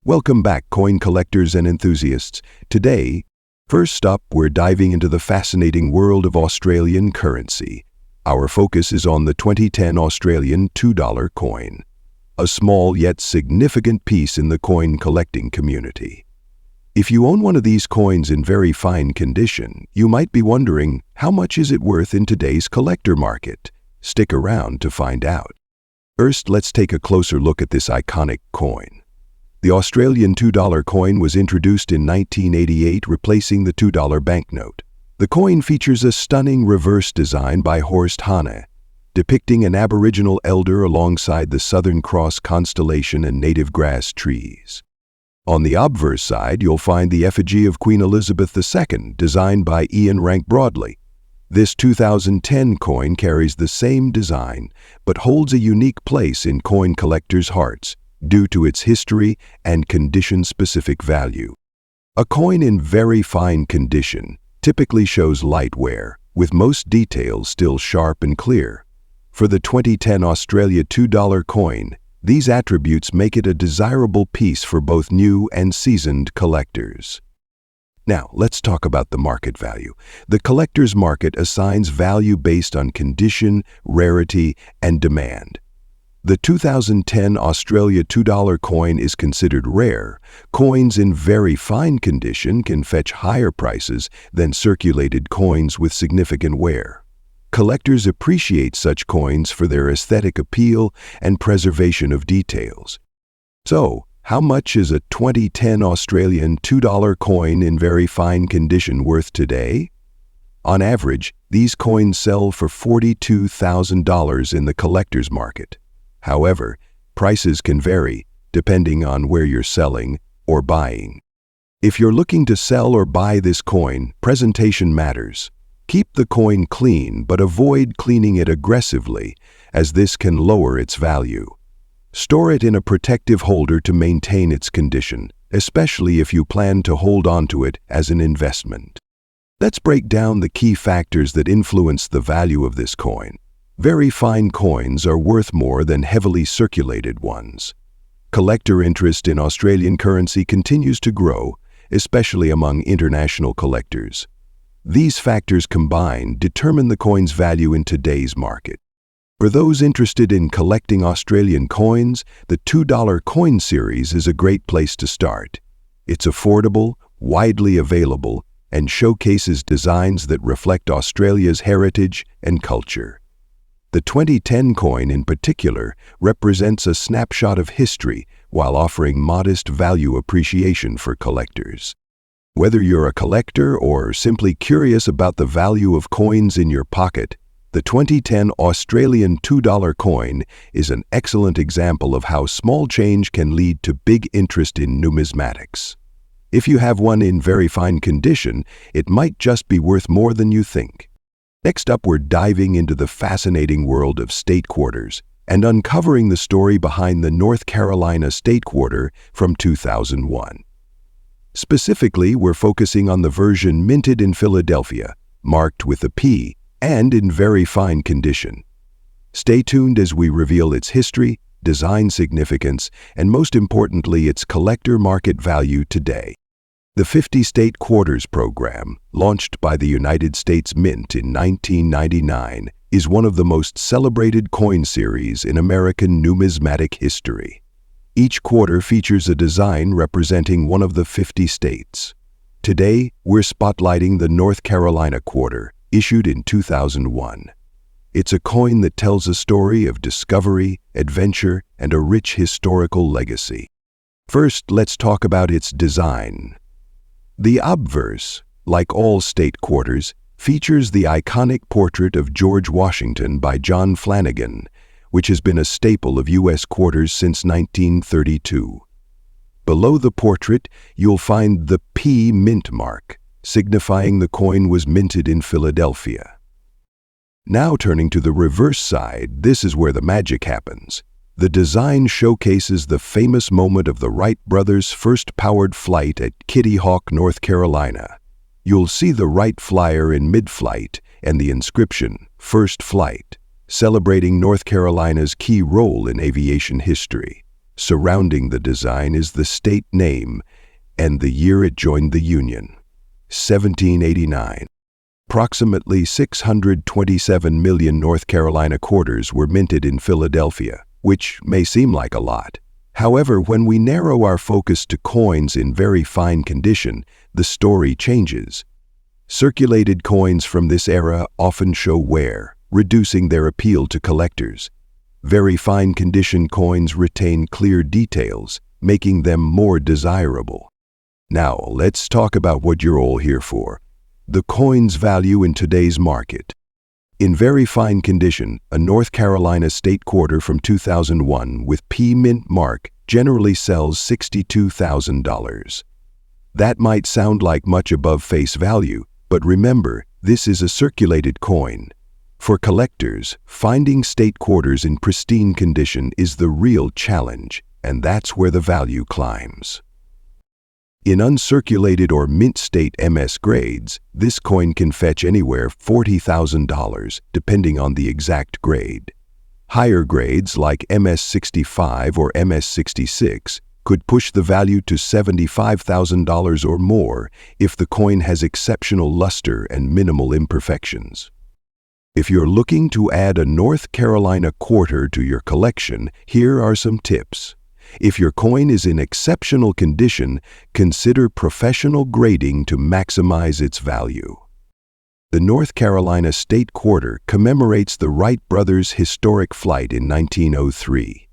Welcome back, coin collectors and enthusiasts. Today, first up, we're diving into the fascinating world of Australian currency. Our focus is on the 2010 Australian $2 coin, a small yet significant piece in the coin collecting community. If you own one of these coins in very fine condition, you might be wondering, how much is it worth in today's collector market? Stick around to find out. First, let's take a closer look at this iconic coin. The Australian $2 coin was introduced in 1988, replacing the $2 banknote. The coin features a stunning reverse design by Horst Hane, depicting an Aboriginal elder alongside the Southern Cross constellation and native grass trees. On the obverse side, you'll find the effigy of Queen Elizabeth II, designed by Ian Rank Broadley. This 2010 coin carries the same design, but holds a unique place in coin collectors' hearts due to its history and condition-specific value. A coin in very fine condition typically shows light wear, with most details still sharp and clear. For the 2010 Australia $2 coin, these attributes make it a desirable piece for both new and seasoned collectors. Now, let's talk about the market value. The collector's market assigns value based on condition, rarity, and demand. The 2010 Australia $2 coin is considered rare. Coins in very fine condition can fetch higher prices than circulated coins with significant wear. Collectors appreciate such coins for their aesthetic appeal and preservation of details. So, how much is a 2010 Australian $2 coin in very fine condition worth today? On average, these coins sell for $42,000 in the collector's market. However, prices can vary depending on where you're selling or buying. If you're looking to sell or buy this coin, presentation matters. Keep the coin clean, but avoid cleaning it aggressively, as this can lower its value. Store it in a protective holder to maintain its condition, especially if you plan to hold onto it as an investment. Let's break down the key factors that influence the value of this coin. Very fine coins are worth more than heavily circulated ones. Collector interest in Australian currency continues to grow, especially among international collectors. These factors combined determine the coin's value in today's market. For those interested in collecting Australian coins, the $2 coin series is a great place to start. It's affordable, widely available, and showcases designs that reflect Australia's heritage and culture. The 2010 coin in particular represents a snapshot of history while offering modest value appreciation for collectors. Whether you're a collector or simply curious about the value of coins in your pocket, the 2010 Australian $2 coin is an excellent example of how small change can lead to big interest in numismatics. If you have one in very fine condition, it might just be worth more than you think. Next up, we're diving into the fascinating world of state quarters and uncovering the story behind the North Carolina state quarter from 2001. Specifically, we're focusing on the version minted in Philadelphia, marked with a P, and in very fine condition. Stay tuned as we reveal its history, design significance, and most importantly, its collector market value today. The 50-State Quarters program, launched by the United States Mint in 1999, is one of the most celebrated coin series in American numismatic history. Each quarter features a design representing one of the 50 states. Today, we're spotlighting the North Carolina quarter, issued in 2001. It's a coin that tells a story of discovery, adventure, and a rich historical legacy. First, let's talk about its design. The obverse, like all state quarters, features the iconic portrait of George Washington by John Flanagan, which has been a staple of U.S. quarters since 1932. Below the portrait, you'll find the P mint mark, signifying the coin was minted in Philadelphia. Now turning to the reverse side, this is where the magic happens. The design showcases the famous moment of the Wright brothers' first powered flight at Kitty Hawk, North Carolina. You'll see the Wright flyer in mid-flight and the inscription, First Flight, celebrating North Carolina's key role in aviation history. Surrounding the design is the state name and the year it joined the Union, 1789. Approximately 627 million North Carolina quarters were minted in Philadelphia, which may seem like a lot. However, when we narrow our focus to coins in very fine condition, the story changes. Circulated coins from this era often show wear, reducing their appeal to collectors. Very fine condition coins retain clear details, making them more desirable. Now, let's talk about what you're all here for: the coin's value in today's market. In very fine condition, a North Carolina state quarter from 2001 with P mint mark generally sells $62,000. That might sound like much above face value, but remember, this is a circulated coin. For collectors, finding state quarters in pristine condition is the real challenge, and that's where the value climbs. In uncirculated or mint state MS grades, this coin can fetch anywhere $40,000, depending on the exact grade. Higher grades like MS65 or MS66 could push the value to $75,000 or more if the coin has exceptional luster and minimal imperfections. If you're looking to add a North Carolina quarter to your collection, here are some tips. If your coin is in exceptional condition, consider professional grading to maximize its value. The North Carolina State Quarter commemorates the Wright brothers' historic flight in 1903.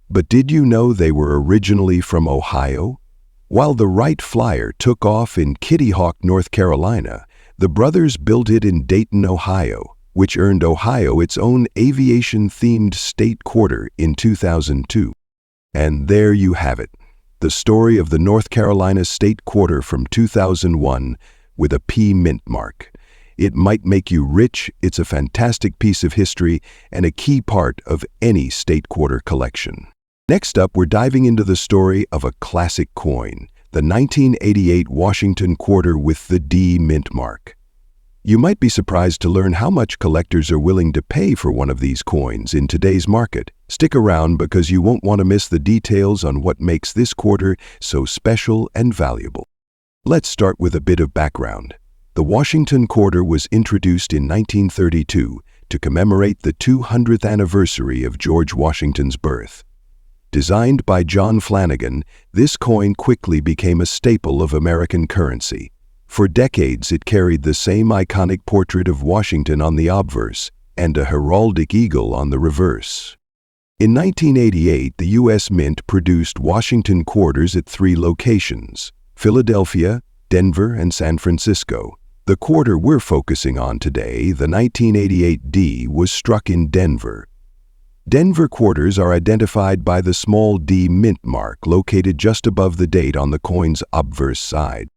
But did you know they were originally from Ohio? While the Wright Flyer took off in Kitty Hawk, North Carolina, the brothers built it in Dayton, Ohio, which earned Ohio its own aviation-themed state quarter in 2002. And there you have it, the story of the North Carolina State Quarter from 2001 with a P mint mark. It might make you rich, it's a fantastic piece of history and a key part of any state quarter collection. Next up, we're diving into the story of a classic coin, the 1988 Washington Quarter with the D mint mark. You might be surprised to learn how much collectors are willing to pay for one of these coins in today's market. Stick around because you won't want to miss the details on what makes this quarter so special and valuable. Let's start with a bit of background. The Washington Quarter was introduced in 1932 to commemorate the 200th anniversary of George Washington's birth. Designed by John Flanagan, this coin quickly became a staple of American currency. For decades, it carried the same iconic portrait of Washington on the obverse and a heraldic eagle on the reverse. In 1988, the U.S. Mint produced Washington quarters at 3 locations: Philadelphia, Denver, and San Francisco. The quarter we're focusing on today, the 1988 D, was struck in Denver. Denver quarters are identified by the small D mint mark located just above the date on the coin's obverse side.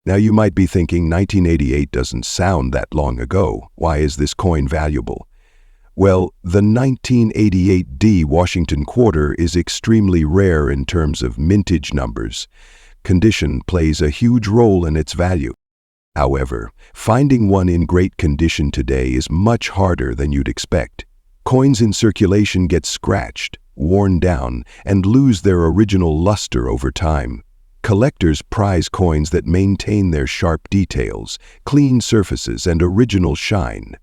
Now you might be thinking 1988 doesn't sound that long ago. Why is this coin valuable? Well, the 1988 D Washington Quarter is extremely rare in terms of mintage numbers. Condition plays a huge role in its value. However, finding one in great condition today is much harder than you'd expect. Coins in circulation get scratched, worn down, and lose their original luster over time. Collectors prize coins that maintain their sharp details, clean surfaces, and original shine.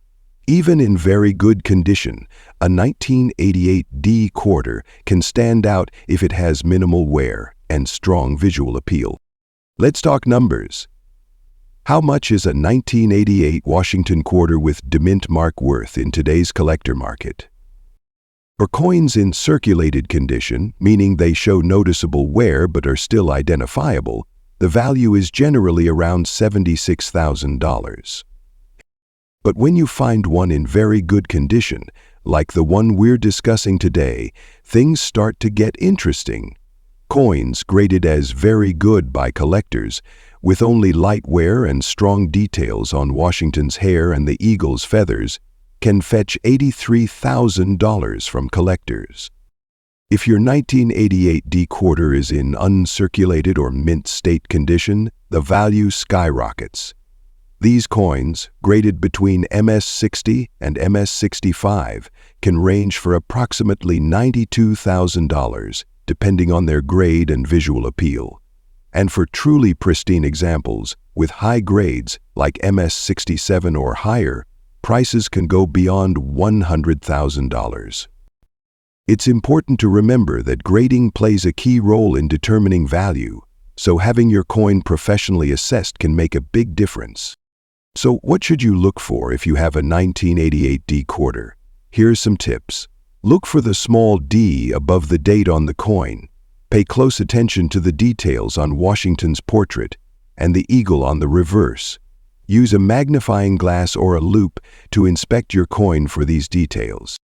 Even in very good condition, a 1988 D quarter can stand out if it has minimal wear and strong visual appeal. Let's talk numbers. How much is a 1988 Washington Quarter with D mint mark worth in today's collector market? For coins in circulated condition, meaning they show noticeable wear but are still identifiable, the value is generally around $76,000. But when you find one in very good condition, like the one we're discussing today, things start to get interesting. Coins graded as very good by collectors, with only light wear and strong details on Washington's hair and the eagle's feathers, can fetch $83,000 from collectors. If your 1988 D quarter is in uncirculated or mint state condition, the value skyrockets. These coins, graded between MS60 and MS65, can range for approximately $92,000, depending on their grade and visual appeal. And for truly pristine examples, with high grades like MS67 or higher, prices can go beyond $100,000. It's important to remember that grading plays a key role in determining value, so having your coin professionally assessed can make a big difference. So what should you look for if you have a 1988 D quarter? Here's some tips. Look for the small D above the date on the coin. Pay close attention to the details on Washington's portrait and the eagle on the reverse. Use a magnifying glass or a loupe to inspect your coin for these details.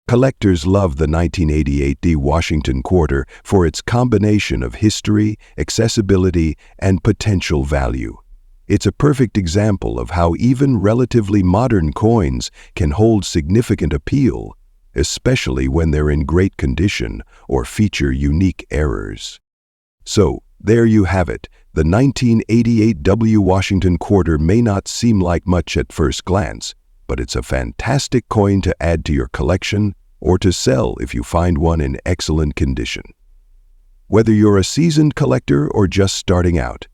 Collectors love the 1988 D Washington quarter for its combination of history, accessibility, and potential value. It's a perfect example of how even relatively modern coins can hold significant appeal, especially when they're in great condition or feature unique errors. So, there you have it. The 1988 W Washington quarter may not seem like much at first glance, but it's a fantastic coin to add to your collection or to sell if you find one in excellent condition. Whether you're a seasoned collector or just starting out,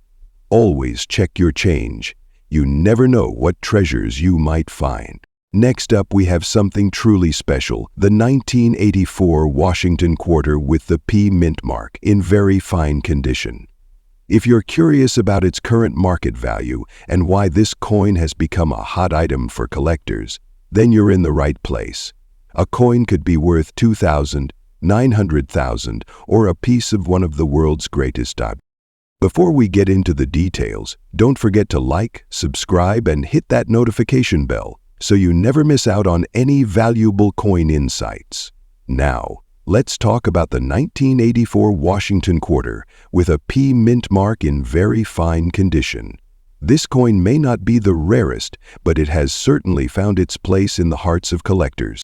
always check your change. You never know what treasures you might find. Next up, we have something truly special, the 1984 Washington quarter with the P mint mark in very fine condition. If you're curious about its current market value and why this coin has become a hot item for collectors, then you're in the right place. A coin could be worth $2,000, $900,000, or a piece of one of the world's greatest objects. Before we get into the details, don't forget to like, subscribe, and hit that notification bell so you never miss out on any valuable coin insights. Now, let's talk about the 1984 Washington quarter with a P mint mark in very fine condition. This coin may not be the rarest, but it has certainly found its place in the hearts of collectors.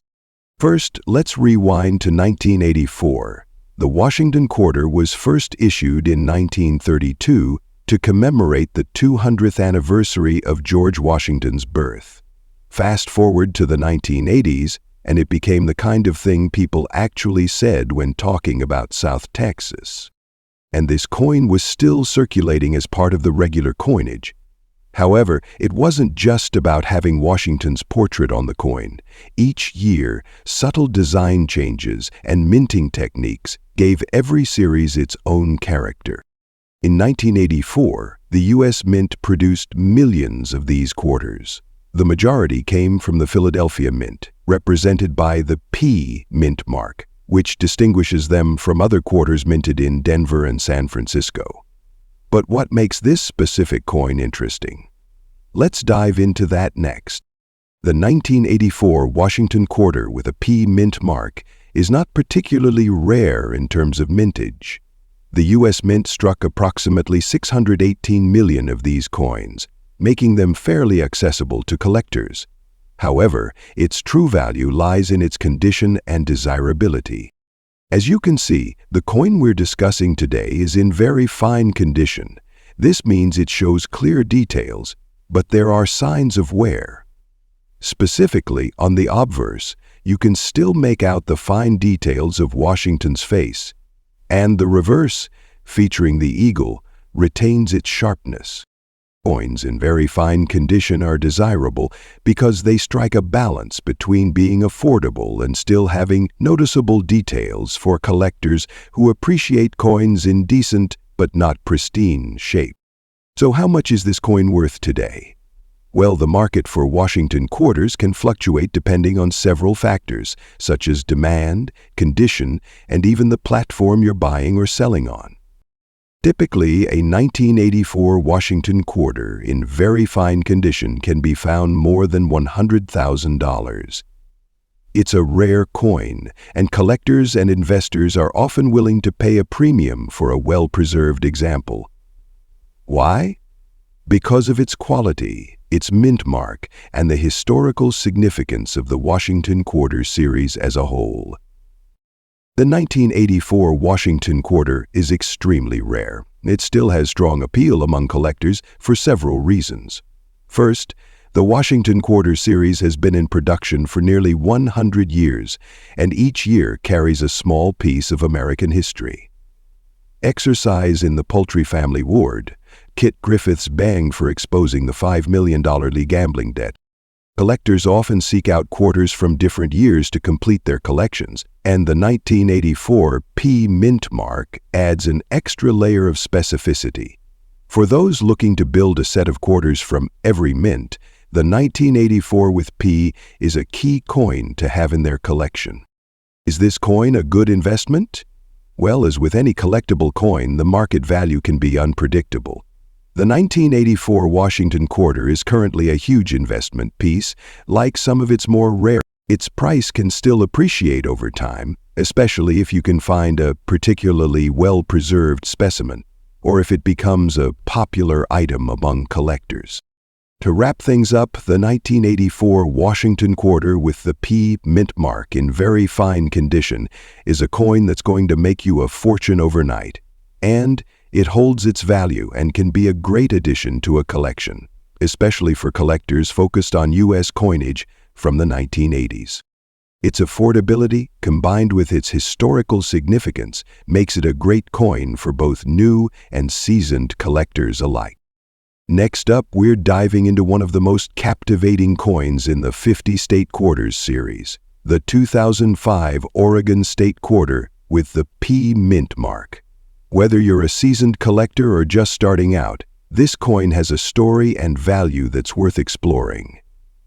First, let's rewind to 1984. The Washington quarter was first issued in 1932 to commemorate the 200th anniversary of George Washington's birth. Fast forward to the 1980s, and it became the kind of thing people actually said when talking about South Texas. And this coin was still circulating as part of the regular coinage. However, it wasn't just about having Washington's portrait on the coin. Each year, subtle design changes and minting techniques gave every series its own character. In 1984, the U.S. Mint produced millions of these quarters. The majority came from the Philadelphia Mint, represented by the P mint mark, which distinguishes them from other quarters minted in Denver and San Francisco. But what makes this specific coin interesting? Let's dive into that next. The 1984 Washington quarter with a P mint mark is not particularly rare in terms of mintage. The U.S. Mint struck approximately 618 million of these coins, making them fairly accessible to collectors. However, its true value lies in its condition and desirability. As you can see, the coin we're discussing today is in very fine condition. This means it shows clear details, but there are signs of wear. Specifically, on the obverse, you can still make out the fine details of Washington's face, and the reverse, featuring the eagle, retains its sharpness. Coins in very fine condition are desirable because they strike a balance between being affordable and still having noticeable details for collectors who appreciate coins in decent but not pristine shape. So how much is this coin worth today? Well, the market for Washington quarters can fluctuate depending on several factors, such as demand, condition, and even the platform you're buying or selling on. Typically, a 1984 Washington quarter in very fine condition can be found more than $100,000. It's a rare coin, and collectors and investors are often willing to pay a premium for a well-preserved example. Why? Because of its quality, its mint mark, and the historical significance of the Washington quarter series as a whole. The 1984 Washington quarter is extremely rare. It still has strong appeal among collectors for several reasons. First, the Washington quarter series has been in production for nearly 100 years, and each year carries a small piece of American history. Exercise in the poultry family ward. Kit Griffiths banged for exposing the $5 million gambling debt. Collectors often seek out quarters from different years to complete their collections, and the 1984 P mint mark adds an extra layer of specificity. For those looking to build a set of quarters from every mint, the 1984 with P is a key coin to have in their collection. Is this coin a good investment? Well, as with any collectible coin, the market value can be unpredictable. The 1984 Washington quarter is currently a huge investment piece. Like some of its more rare, its price can still appreciate over time, especially if you can find a particularly well-preserved specimen, or if it becomes a popular item among collectors. To wrap things up, the 1984 Washington quarter with the P mint mark in very fine condition is a coin that's going to make you a fortune overnight. And it holds its value and can be a great addition to a collection, especially for collectors focused on U.S. coinage from the 1980s. Its affordability, combined with its historical significance, makes it a great coin for both new and seasoned collectors alike. Next up, we're diving into one of the most captivating coins in the 50 State Quarters series, the 2005 Oregon State Quarter with the P mint mark. Whether you're a seasoned collector or just starting out, this coin has a story and value that's worth exploring.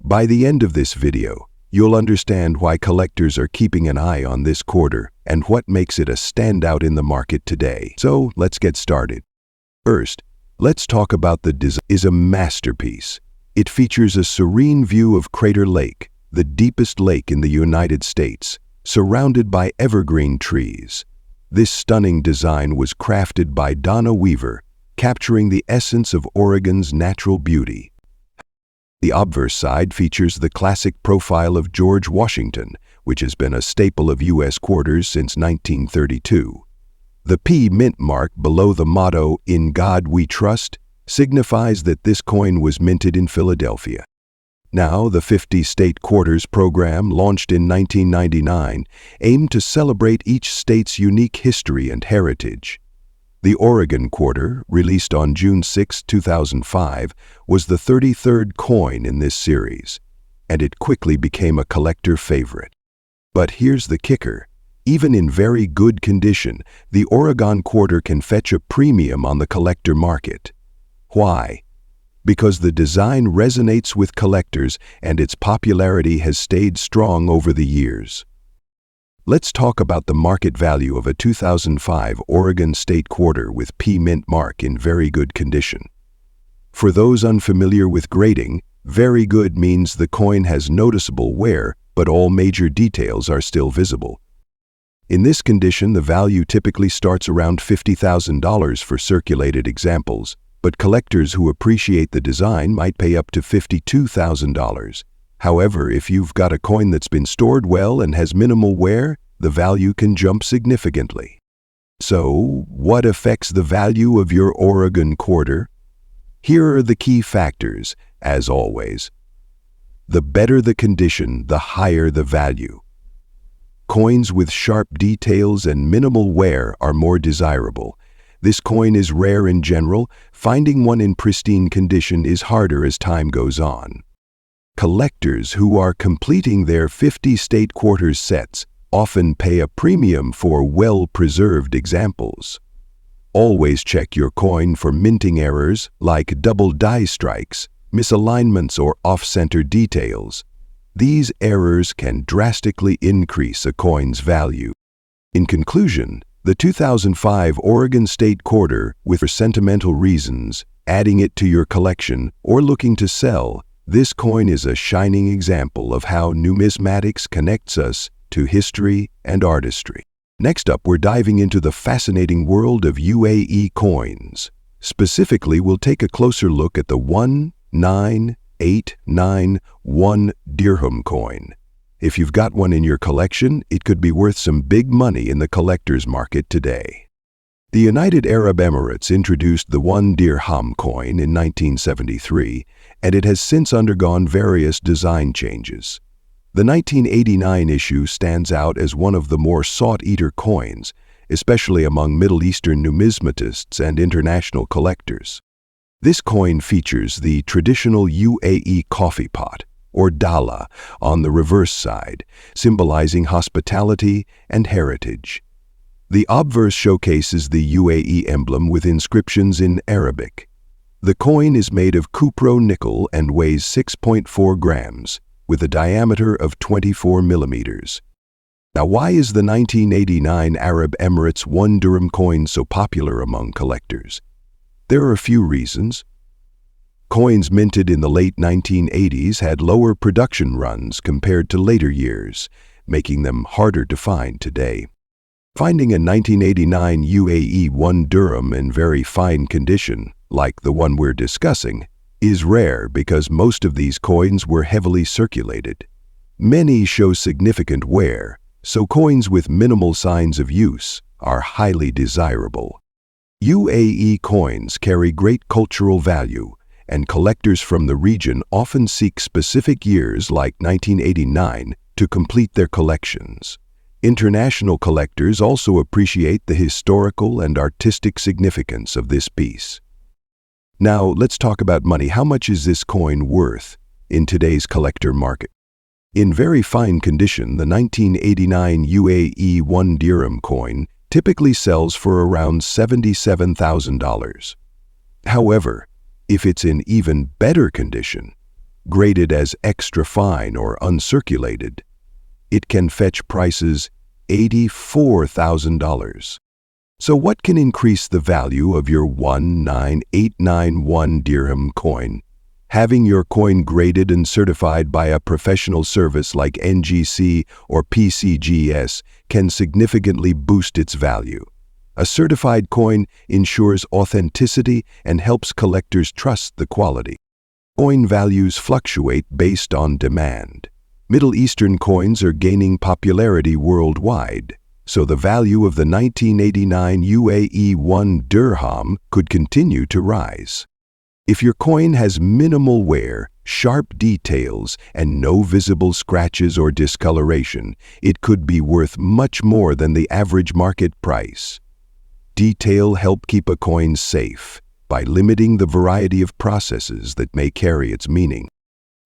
By the end of this video, you'll understand why collectors are keeping an eye on this quarter and what makes it a standout in the market today. So let's get started. First, let's talk about the design. It is a masterpiece. It features a serene view of Crater Lake, the deepest lake in the United States, surrounded by evergreen trees. This stunning design was crafted by Donna Weaver, capturing the essence of Oregon's natural beauty. The obverse side features the classic profile of George Washington, which has been a staple of U.S. quarters since 1932. The P mint mark below the motto, "In God We Trust," signifies that this coin was minted in Philadelphia. Now, the 50 State Quarters program, launched in 1999, aimed to celebrate each state's unique history and heritage. The Oregon Quarter, released on June 6, 2005, was the 33rd coin in this series, and it quickly became a collector favorite. But here's the kicker. Even in very good condition, the Oregon Quarter can fetch a premium on the collector market. Why? Because the design resonates with collectors and its popularity has stayed strong over the years. Let's talk about the market value of a 2005 Oregon State Quarter with P mint mark in very good condition. For those unfamiliar with grading, very good means the coin has noticeable wear, but all major details are still visible. In this condition, the value typically starts around $50,000 for circulated examples, but collectors who appreciate the design might pay up to $52,000. However, if you've got a coin that's been stored well and has minimal wear, the value can jump significantly. So, what affects the value of your Oregon Quarter? Here are the key factors, as always. The better the condition, the higher the value. Coins with sharp details and minimal wear are more desirable. This coin is rare in general. Finding one in pristine condition is harder as time goes on. Collectors who are completing their 50 State Quarters sets often pay a premium for well-preserved examples. Always check your coin for minting errors like double die strikes, misalignments, or off-center details. These errors can drastically increase a coin's value. In conclusion, the 2005 Oregon State Quarter, for sentimental reasons, adding it to your collection, or looking to sell, this coin is a shining example of how numismatics connects us to history and artistry. Next up, we're diving into the fascinating world of UAE coins. Specifically, we'll take a closer look at the 19891 Dirham coin. If you've got one in your collection, it could be worth some big money in the collector's market today. The United Arab Emirates introduced the 1 Dirham coin in 1973, and it has since undergone various design changes. The 1989 issue stands out as one of the more sought-after coins, especially among Middle Eastern numismatists and international collectors. This coin features the traditional UAE coffee pot, or dala, on the reverse side, symbolizing hospitality and heritage. The obverse showcases the UAE emblem with inscriptions in Arabic. The coin is made of cupro-nickel and weighs 6.4 grams, with a diameter of 24 millimeters. Now, why is the 1989 Arab Emirates 1 dirham coin so popular among collectors? There are a few reasons. Coins minted in the late 1980s had lower production runs compared to later years, making them harder to find today. Finding a 1989 UAE 1 dirham in very fine condition, like the one we're discussing, is rare because most of these coins were heavily circulated. Many show significant wear, so coins with minimal signs of use are highly desirable. UAE coins carry great cultural value, and collectors from the region often seek specific years like 1989 to complete their collections. International collectors also appreciate the historical and artistic significance of this piece. Now, let's talk about money. How much is this coin worth in today's collector market? In very fine condition, the 1989 UAE 1 dirham coin typically sells for around $77,000. However, if it's in even better condition, graded as extra fine or uncirculated, it can fetch prices $84,000. So what can increase the value of your 19891 dirham coin? Having your coin graded and certified by a professional service like NGC or PCGS can significantly boost its value. A certified coin ensures authenticity and helps collectors trust the quality. Coin values fluctuate based on demand. Middle Eastern coins are gaining popularity worldwide, so the value of the 1989 UAE 1 dirham could continue to rise. If your coin has minimal wear, sharp details, and no visible scratches or discoloration, it could be worth much more than the average market price. Detail help keep a coin safe by limiting the variety of processes that may carry its meaning.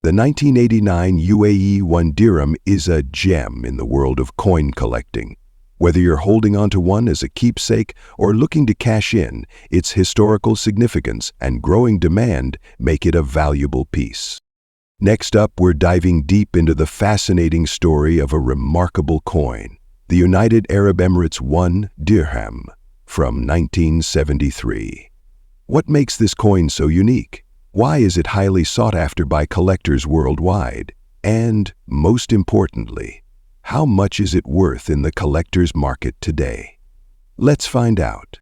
The 1989 UAE 1 dirham is a gem in the world of coin collecting. Whether you're holding onto one as a keepsake or looking to cash in, its historical significance and growing demand make it a valuable piece. Next up, we're diving deep into the fascinating story of a remarkable coin, the United Arab Emirates 1 dirham from 1973. What makes this coin so unique? Why is it highly sought after by collectors worldwide? And, most importantly, how much is it worth in the collector's market today? Let's find out.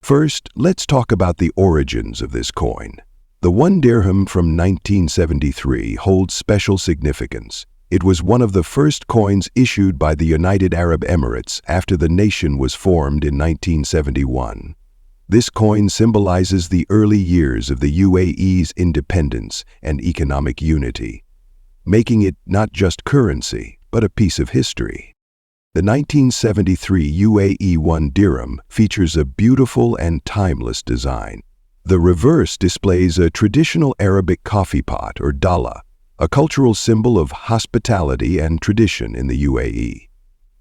First, let's talk about the origins of this coin. The 1 dirham from 1973 holds special significance. It was one of the first coins issued by the United Arab Emirates after the nation was formed in 1971. This coin symbolizes the early years of the UAE's independence and economic unity, making it not just currency, but a piece of history. The 1973 UAE 1 dirham features a beautiful and timeless design. The reverse displays a traditional Arabic coffee pot, or dala, a cultural symbol of hospitality and tradition in the UAE.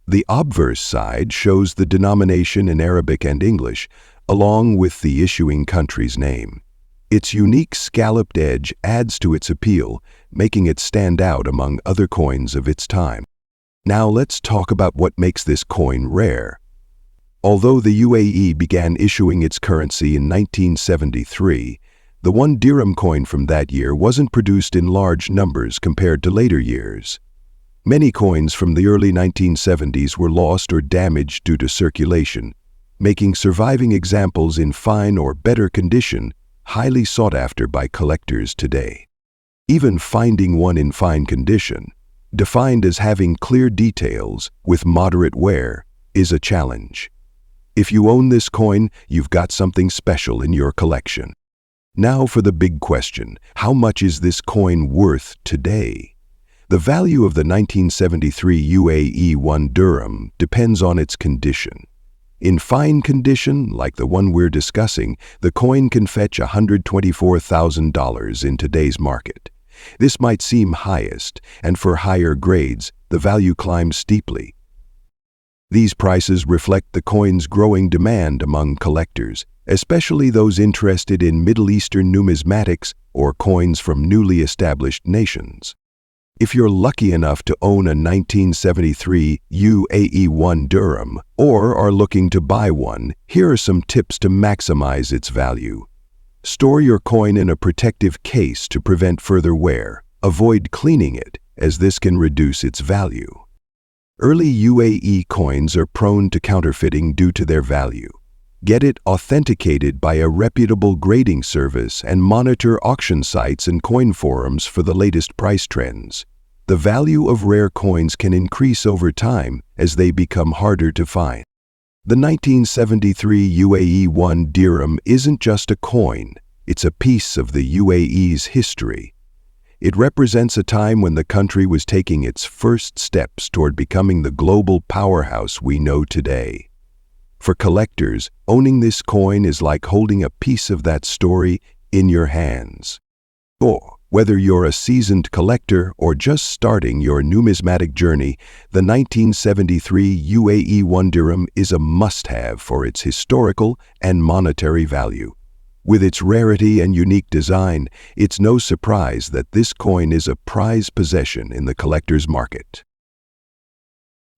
The obverse side shows the denomination in Arabic and English, along with the issuing country's name. Its unique scalloped edge adds to its appeal, making it stand out among other coins of its time. Now let's talk about what makes this coin rare. Although the UAE began issuing its currency in 1973, the 1 dirham coin from that year wasn't produced in large numbers compared to later years. Many coins from the early 1970s were lost or damaged due to circulation, making surviving examples in fine or better condition highly sought after by collectors today. Even finding one in fine condition, defined as having clear details with moderate wear, is a challenge. If you own this coin, you've got something special in your collection. Now for the big question, how much is this coin worth today? The value of the 1973 UAE 1 dirham depends on its condition. In fine condition, like the one we're discussing, the coin can fetch $124,000 in today's market. This might seem highest, and for higher grades, the value climbs steeply. These prices reflect the coin's growing demand among collectors, especially those interested in Middle Eastern numismatics or coins from newly established nations. If you're lucky enough to own a 1973 UAE 1 dirham or are looking to buy one, here are some tips to maximize its value. Store your coin in a protective case to prevent further wear. Avoid cleaning it, as this can reduce its value. Early UAE coins are prone to counterfeiting due to their value. Get it authenticated by a reputable grading service and monitor auction sites and coin forums for the latest price trends. The value of rare coins can increase over time as they become harder to find. The 1973 UAE 1 dirham isn't just a coin, it's a piece of the UAE's history. It represents a time when the country was taking its first steps toward becoming the global powerhouse we know today. For collectors, owning this coin is like holding a piece of that story in your hands. Whether you're a seasoned collector or just starting your numismatic journey, the 1973 UAE 1 dirham is a must-have for its historical and monetary value. With its rarity and unique design, it's no surprise that this coin is a prized possession in the collector's market.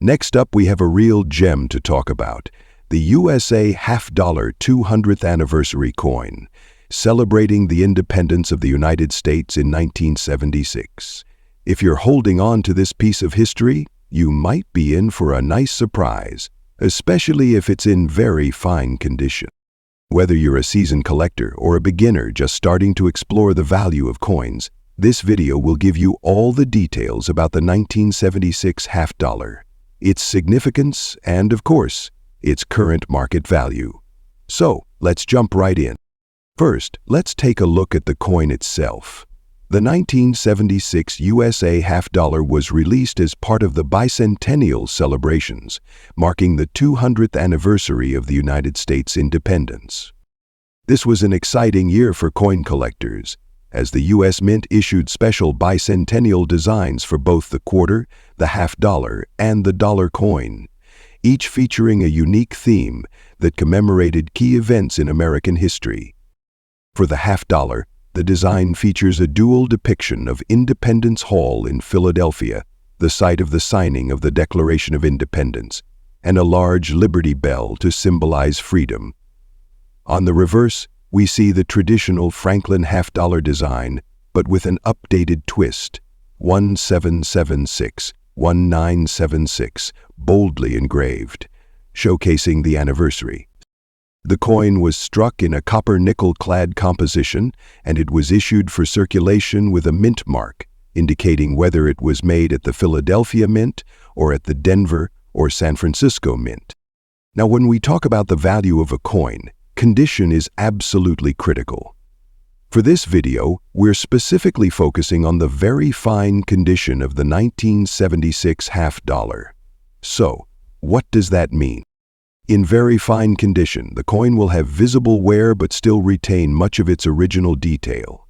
Next up, we have a real gem to talk about, the USA half-dollar 200th anniversary coin, celebrating the independence of the United States in 1976. If you're holding on to this piece of history, you might be in for a nice surprise, especially if it's in very fine condition. Whether you're a seasoned collector or a beginner just starting to explore the value of coins, this video will give you all the details about the 1976 half-dollar, its significance, and, of course, its current market value. So, let's jump right in. First, let's take a look at the coin itself. The 1976 USA half-dollar was released as part of the bicentennial celebrations, marking the 200th anniversary of the United States independence. This was an exciting year for coin collectors, as the U.S. Mint issued special bicentennial designs for both the quarter, the half-dollar, and the dollar coin, each featuring a unique theme that commemorated key events in American history. For the half-dollar, the design features a dual depiction of Independence Hall in Philadelphia, the site of the signing of the Declaration of Independence, and a large Liberty Bell to symbolize freedom. On the reverse, we see the traditional Franklin half-dollar design, but with an updated twist, 1776-1976, boldly engraved, showcasing the anniversary. The coin was struck in a copper-nickel-clad composition, and it was issued for circulation with a mint mark, indicating whether it was made at the Philadelphia Mint or at the Denver or San Francisco Mint. Now, when we talk about the value of a coin, condition is absolutely critical. For this video, we're specifically focusing on the very fine condition of the 1976 half-dollar. So, what does that mean? In very fine condition, the coin will have visible wear but still retain much of its original detail.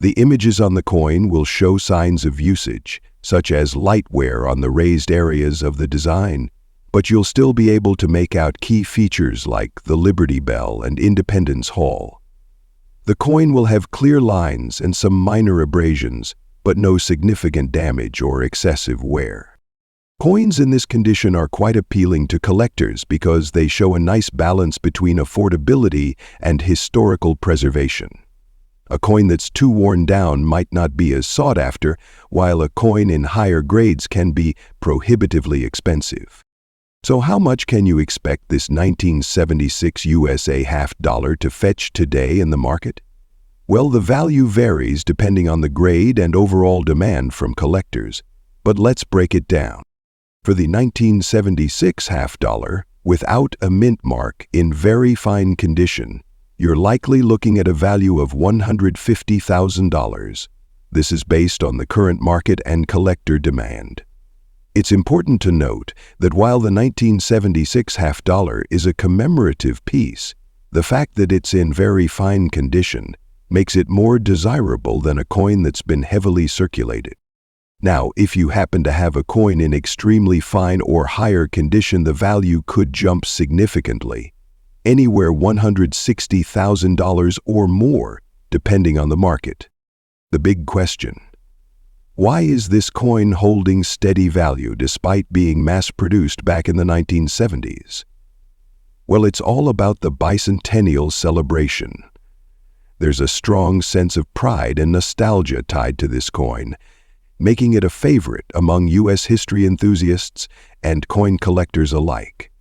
The images on the coin will show signs of usage, such as light wear on the raised areas of the design, but you'll still be able to make out key features like the Liberty Bell and Independence Hall. The coin will have clear lines and some minor abrasions, but no significant damage or excessive wear. Coins in this condition are quite appealing to collectors because they show a nice balance between affordability and historical preservation. A coin that's too worn down might not be as sought after, while a coin in higher grades can be prohibitively expensive. So how much can you expect this 1976 USA half-dollar to fetch today in the market? Well, the value varies depending on the grade and overall demand from collectors, but let's break it down. For the 1976 half-dollar, without a mint mark in very fine condition, you're likely looking at a value of $150,000. This is based on the current market and collector demand. It's important to note that while the 1976 half dollar is a commemorative piece, the fact that it's in very fine condition makes it more desirable than a coin that's been heavily circulated. Now, if you happen to have a coin in extremely fine or higher condition, the value could jump significantly, anywhere $160,000 or more, depending on the market. The big question: why is this coin holding steady value despite being mass-produced back in the 1970s? Well, it's all about the bicentennial celebration. There's a strong sense of pride and nostalgia tied to this coin, making it a favorite among U.S. history enthusiasts and coin collectors alike.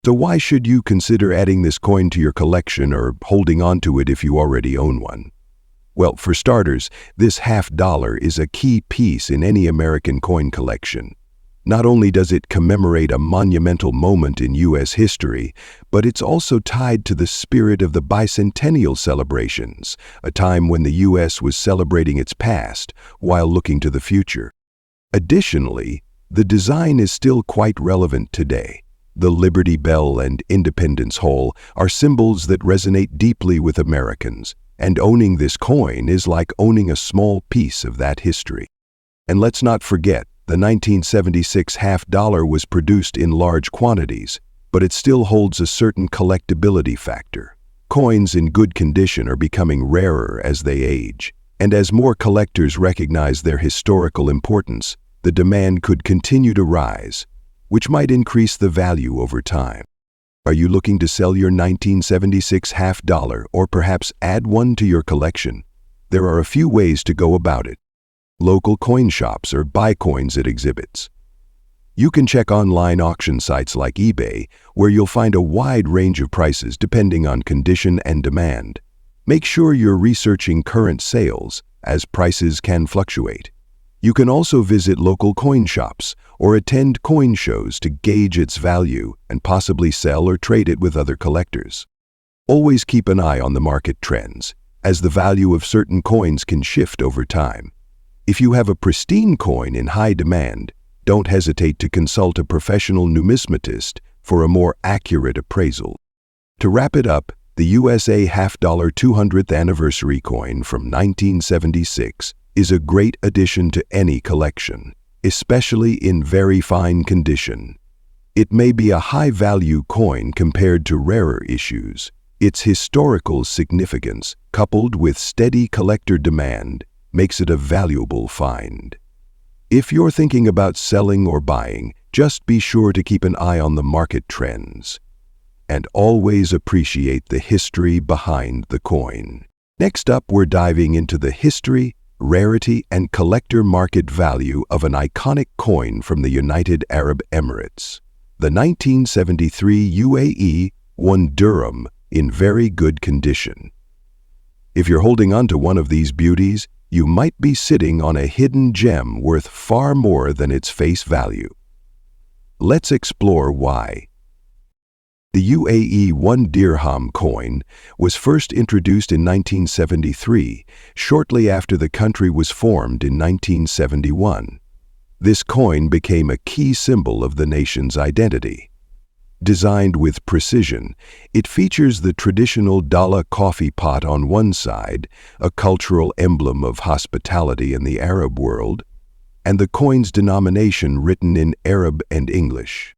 So why should you consider adding this coin to your collection or holding on to it if you already own one? Well, for starters, this half dollar is a key piece in any American coin collection. Not only does it commemorate a monumental moment in U.S. history, but it's also tied to the spirit of the bicentennial celebrations, a time when the U.S. was celebrating its past while looking to the future. Additionally, the design is still quite relevant today. The Liberty Bell and Independence Hall are symbols that resonate deeply with Americans, and owning this coin is like owning a small piece of that history. And let's not forget, the 1976 half dollar was produced in large quantities, but it still holds a certain collectability factor. Coins in good condition are becoming rarer as they age, and as more collectors recognize their historical importance, the demand could continue to rise, which might increase the value over time. Are you looking to sell your 1976 half dollar or perhaps add one to your collection? There are a few ways to go about it. Local coin shops or buy coins at exhibits. You can check online auction sites like eBay, where you'll find a wide range of prices depending on condition and demand. Make sure you're researching current sales, as prices can fluctuate. You can also visit local coin shops or attend coin shows to gauge its value and possibly sell or trade it with other collectors. Always keep an eye on the market trends, as the value of certain coins can shift over time. If you have a pristine coin in high demand, don't hesitate to consult a professional numismatist for a more accurate appraisal. To wrap it up, the USA half dollar 200th anniversary coin from 1976 is a great addition to any collection, especially in very fine condition. It may be a high-value coin compared to rarer issues. Its historical significance, coupled with steady collector demand, makes it a valuable find. If you're thinking about selling or buying, just be sure to keep an eye on the market trends. And always appreciate the history behind the coin. Next up, we're diving into the history, rarity, and collector market value of an iconic coin from the United Arab Emirates. The 1973 UAE 1 dirham in very good condition. If you're holding on to one of these beauties, you might be sitting on a hidden gem worth far more than its face value. Let's explore why. The UAE 1 dirham coin was first introduced in 1973, shortly after the country was formed in 1971. This coin became a key symbol of the nation's identity. Designed with precision, it features the traditional dala coffee pot on one side, a cultural emblem of hospitality in the Arab world, and the coin's denomination written in Arab and English.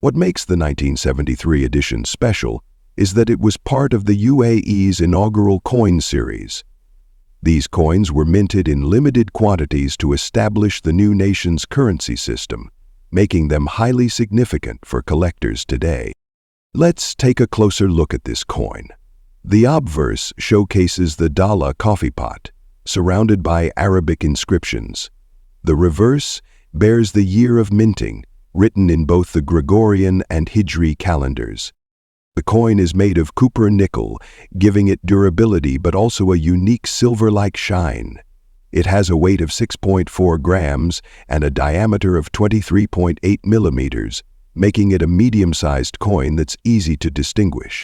What makes the 1973 edition special is that it was part of the UAE's inaugural coin series. These coins were minted in limited quantities to establish the new nation's currency system, making them highly significant for collectors today. Let's take a closer look at this coin. The obverse showcases the dala coffee pot, surrounded by Arabic inscriptions. The reverse bears the year of minting, written in both the Gregorian and Hijri calendars. The coin is made of copper nickel, giving it durability but also a unique silver-like shine. It has a weight of 6.4 grams and a diameter of 23.8 millimeters, making it a medium-sized coin that's easy to distinguish.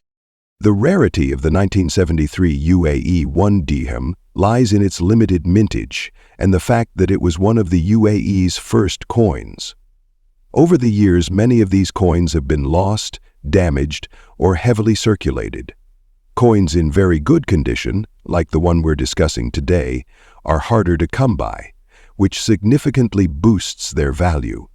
The rarity of the 1973 UAE 1 dirham lies in its limited mintage and the fact that it was one of the UAE's first coins. Over the years, many of these coins have been lost, damaged, or heavily circulated. Coins in very good condition, like the one we're discussing today, are harder to come by, which significantly boosts their value.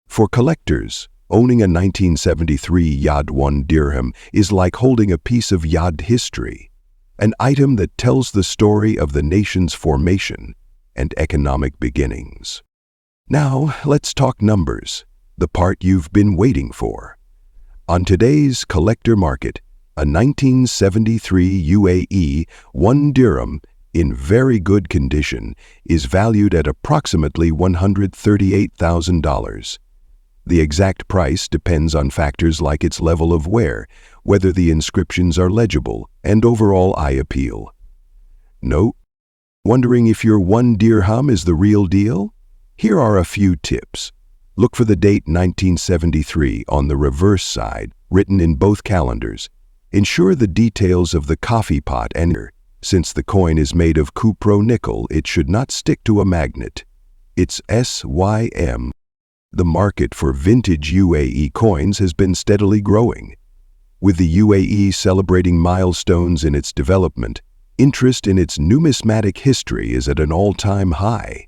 For collectors, owning a 1973 Yad 1 dirham is like holding a piece of Yad history, an item that tells the story of the nation's formation and economic beginnings. Now, let's talk numbers, the part you've been waiting for. On today's collector market, a 1973 UAE 1 dirham in very good condition is valued at approximately $138,000. The exact price depends on factors like its level of wear, whether the inscriptions are legible, and overall eye appeal. No? Wondering if your 1 dirham is the real deal? Here are a few tips. Look for the date 1973 on the reverse side, written in both calendars. Ensure the details of the coffee pot and since the coin is made of cupro nickel, it should not stick to a magnet. It's SYM. The market for vintage UAE coins has been steadily growing. With the UAE celebrating milestones in its development, interest in its numismatic history is at an all-time high.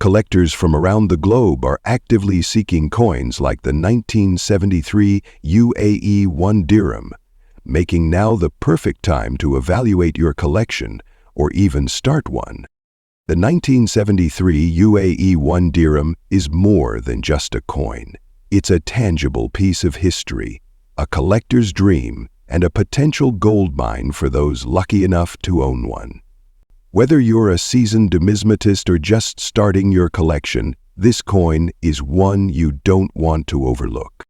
Collectors from around the globe are actively seeking coins like the 1973 UAE 1 dirham, making now the perfect time to evaluate your collection or even start one. The 1973 UAE 1 dirham is more than just a coin. It's a tangible piece of history, a collector's dream, and a potential gold mine for those lucky enough to own one. Whether you're a seasoned numismatist or just starting your collection, this coin is one you don't want to overlook.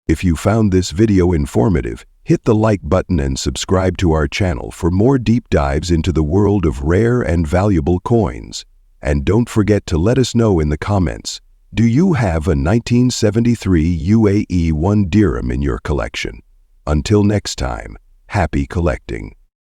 If you found this video informative, hit the like button and subscribe to our channel for more deep dives into the world of rare and valuable coins. And don't forget to let us know in the comments, do you have a 1973 UAE 1 dirham in your collection? Until next time, happy collecting.